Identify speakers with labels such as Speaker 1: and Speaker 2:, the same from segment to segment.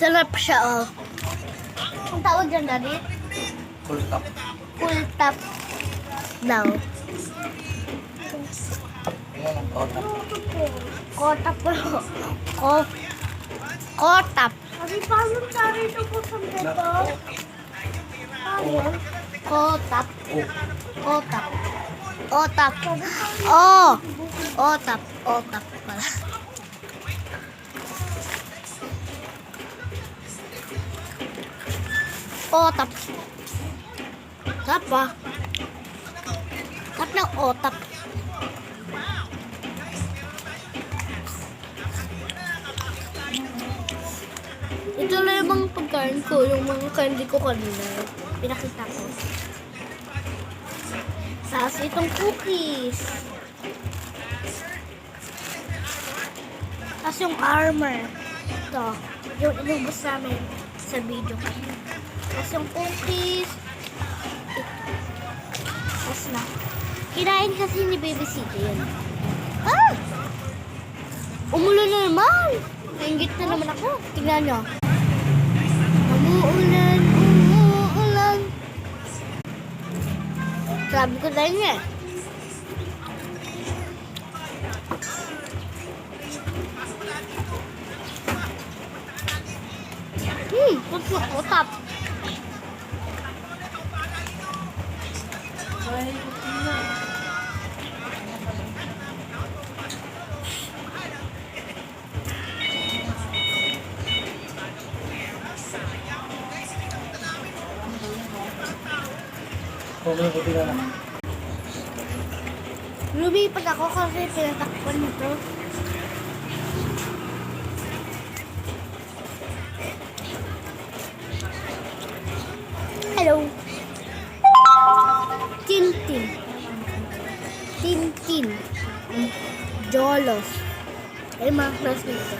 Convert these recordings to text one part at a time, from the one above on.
Speaker 1: Sarap siya, oh. Ang tawag dyan, Daddy?
Speaker 2: Full top.
Speaker 1: Full top daw.
Speaker 2: Yan ang top.
Speaker 1: Kotap po. Kotap. Kasi paano tayo ito po sa dito? Kotap. Kotap. Otap. Oh! Otap. Otap pala. Otap. Sarap ba? Sarap ng otap. Ito lang yung mga pagkain ko, yung mga candy ko kanina. Pinakita ko. Tapos itong cookies. Tapos yung armor. Ito. Yung inubos namin sa video kanina. Tapos yung cookies. Tapos na. Kinain kasi ni Baby City yun. Ah! Umulan na naman! Nainggit na naman ako. Tingnan nyo. Umuulan, umuulan. Sabi ko na yun eh. Puto ko tap.
Speaker 2: Buti na lang.
Speaker 1: Ruby, pag ako kasi pinatakpan nito. Hello. Tintin. Tintin. Jolos. Ay, mga classmates ko.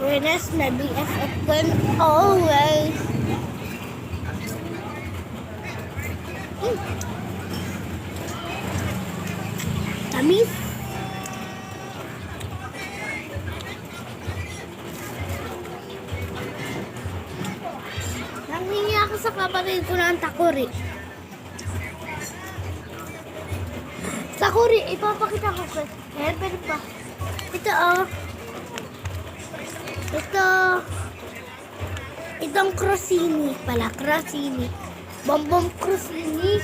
Speaker 1: Renas na BFF ko always. Tamis. Nanghingi ako sa kapatid ko ng takuri. Takuri, ipapakita ko ko. Eh, pwede pa. Ito, oh. Itong crostini pala, crostini. Bonbon crostini.